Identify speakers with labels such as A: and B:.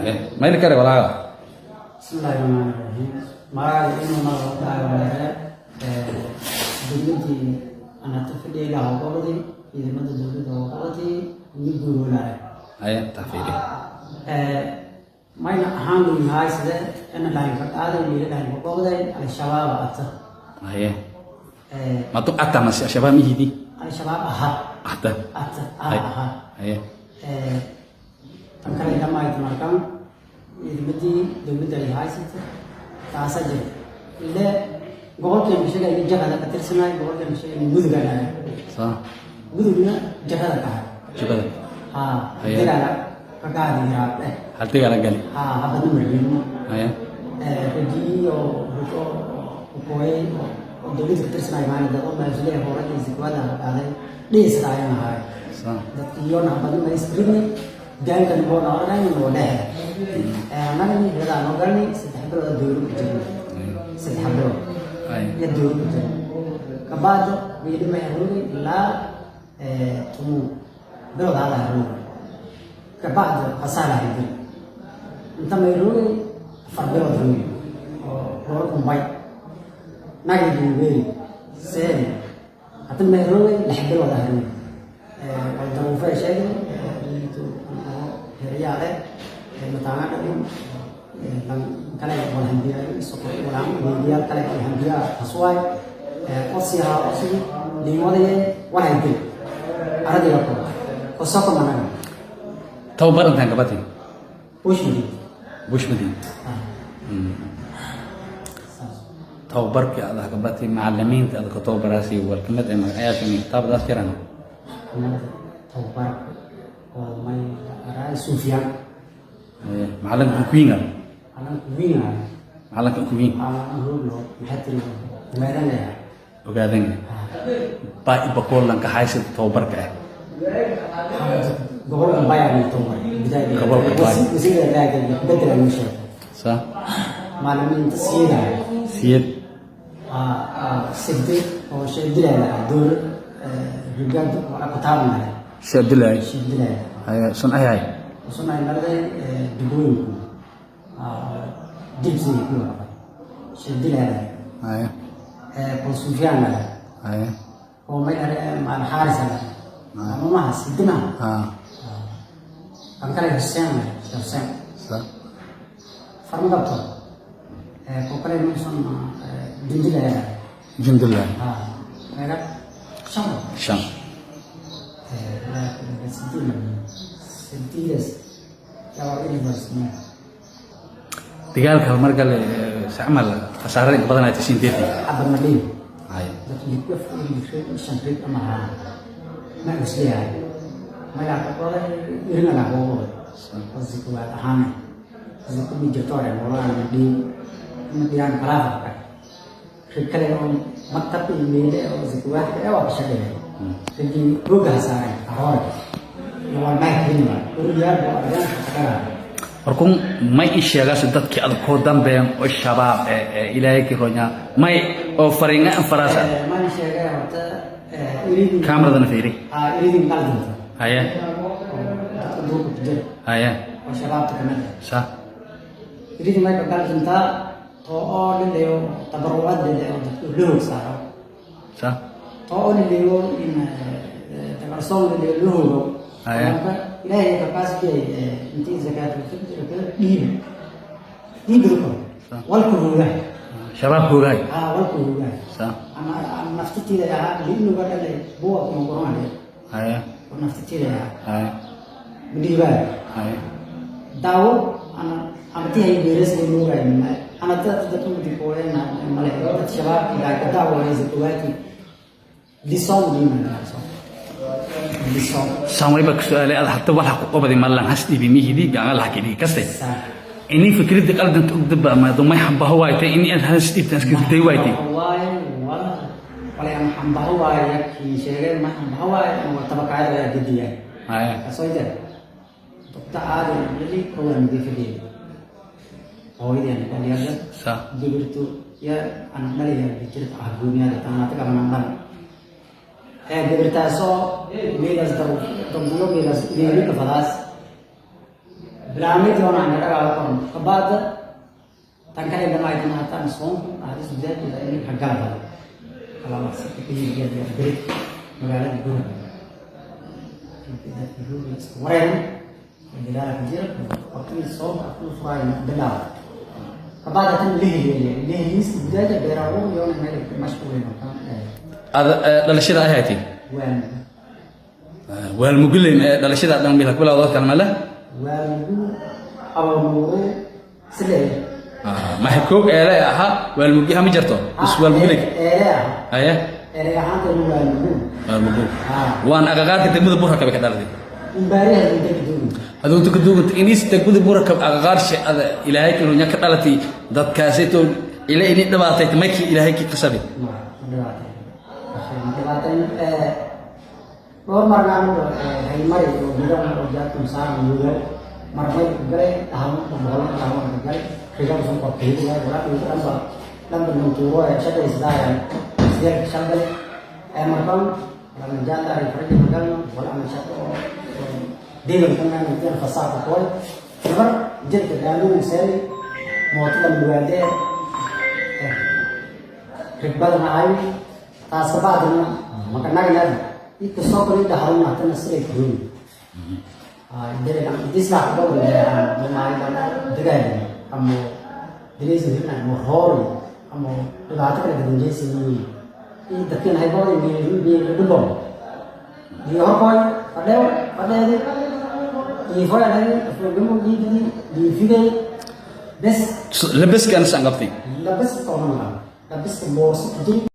A: ما يلك ولا
B: بسم الله الرحمن الرحيم ما إنه ما تعالى دلتي أنا تفيد له قولي إذا ما تدل له قولي نقول ولا
A: تفيدي
B: ما ينحان من هاي سده أنا لا يفكر هذا اللي لا يفكر على الشباب أكثر
A: ما تو أكثر من الشباب ميجي
B: على الشباب أها
A: أكثر
B: أها أنكر إذا ما يتمركم إذا بدي دولة اللي هاي سده تاسجل إلا قول كم شيء اللي جهة كتير سناي قول كم شيء اللي مذ قلنا
A: صح
B: مذ قلنا جهة كه
A: جهة
B: كذا كقاعد يراب
A: هل تقال قال
B: هذا نمر منه كذي أو كوي دولة كتير سناي ما ندرو ما يصير هو رأي زكوانا هذا ليس راينا هاي
A: صح
B: تيون هذا ما يسكرني جاي كان بون أورا ينوده أنا نبي هذا نوغاني ستحبه دورو كتير ستحبه يدور كتير كبعض بيد ما يروي لا تمو بلو هذا يروي كبعض خسارة يدور أنت ما يروي فبلو يروي هو كمباي ناقي يروي سين أنت ما يروي لحبلو هذا يروي kalau fai saya itu ya ada matanga kan kala wal handia sokko wala media kala wal handia aswai osiha osi dimole wala itu ada dia ko sokko mana
A: توبر أنت كبتي وش مدي توبر كذا كبتي معلمين تأذى كتوبر راسي والكلمة إما عياش من كتاب ده كيرانو
B: توبر وما رأي سفيان
A: معلم كوينغ معلم كوين
B: يحترم ويرنا يا
A: وقاعدين باي بقول لك حايس توبر كه
B: بقول لك باي على توبر بداية
A: قبل باي
B: وزير الراجل بدل المشهد
A: صح
B: معلمين سيد سيد أو شيء دلنا دور رجال كتابنا
A: شدلة
B: شدلة
A: هاي صنع هاي
B: صنع مرة دبوين دبزي كلها شدلة
A: هاي
B: كونسوفيان
A: هاي
B: هو ما يرى مع الحارس ما حسيتنا أنكر حسين صح فرمضته كوكري منصن
A: جندلة
B: mereka
A: شام
B: sentidas kalau ini maksudnya
A: dagaalka marka la isticmaal khasaaray badan ay tisinteedii
B: abad madin
A: ay
B: dadkii ku fiirin shanqeed ama ma isleeyahay ma la qolo irina la qolo qasiku waa ahaan qasiku mi jirto ay walaal di madiyan kala kale oo maktab imeele oo zikuwaad ee waa shaqeeyay sidii roga saaray ahor waa ma helina uriyaad waa ayaan shaqada
A: markuu may isheegaas dadkii aad ko dambeeyay oo shabaab ilaahay ki ronya may oo fariinga farasa
B: ma isheegay horta
A: kaamiradan fiiri
B: iridin qaldan
A: haya haya
B: oo shabaabta kamid
A: صح
B: iridin ma qaldan ta oo leo tabaruad leo loo saaro
A: صح
B: oo leo in tabarsoon leo loo ilaahay ka qaasbay intii zakat fitr dhiib wal kuruga
A: shabaab kuruga
B: wal kuruga
A: صح
B: ama naftitida ah liinu gadale buwa kuma qorane
A: haya
B: naftitida
A: haya
B: dhiiba
A: haya
B: daawo ana amti ay beres loo gaayna أنا تدخل في قولنا ملاك الشباب إذا كتبوا هذه الزكوات لصوم من لصوم
A: سامري بك سؤال هذا حتى ولا قبضي مالن هستي بميه دي قال لك دي كسي إني فكرت قلت أنت أكذب ما ضم يحب هوايتي إني أنا هستي تنسكت دي وايتي
B: هواي ولا أنا حب هواي في شيء ما حب هواي أنا تبقى على جدية
A: هاي
B: أصيده تعال اللي هو عندي في دي oh ini yang kalian lihat begitu ya anak dari yang bicara agunya datang nanti kapan nonton berita so miras tahu tunggu miras ini ke falas bilaamay doon aan dhaqaaqo kabaada tan kale dhamay dhamaataan soon aadis jeed in hagada kala wax kii jeed jeed magaalada guud wareen dilaala kujira waqti soon aku furay bilaa kabaada tan leeyahay isbedel beerawo yoona meel mashquulin
A: هذا دلشيدا ay haytay wal mugulin dhalashada dhan meel kula wada kalma la ما حكوك إله أها والمجيء هم جرتوا بس والمجيء أيه والمجيء وأنا أقعد كتبوا بورها كبير كذا لدي هذا أنتوا كتبوا إنيس تكتبوا بورها كب أقعد شيء هذا إلهي كانوا نيك كتالتي ذات كاسيتو إلى إني نباتة تمكي إلهي كي كسبي
B: Bahwa marga hari mari bilang kerja tulisan juga marga gere tahun pembola tahun gere kerja sempat itu ya berat itu kan bah dan bentuk ya saya istilahnya setiap sampai marga dalam jalan dari kerja marga bola macam dia dengan yang fasad pun sebab jadi terlalu seri mau dalam dua dia kerja naik tas kebadan maka naik itu soalnya dah hari nanti nasi ekor. Jadi kan dislah kalau dia memang ada dengan kamu jadi sebenarnya mau hor kamu sudah ada dengan jenis ini. Ini tapi naik bawa ini dulu. Di apa? Pada ini file ada program di video best
A: lebih kan sangat sih
B: lebih kamu lebih semua jadi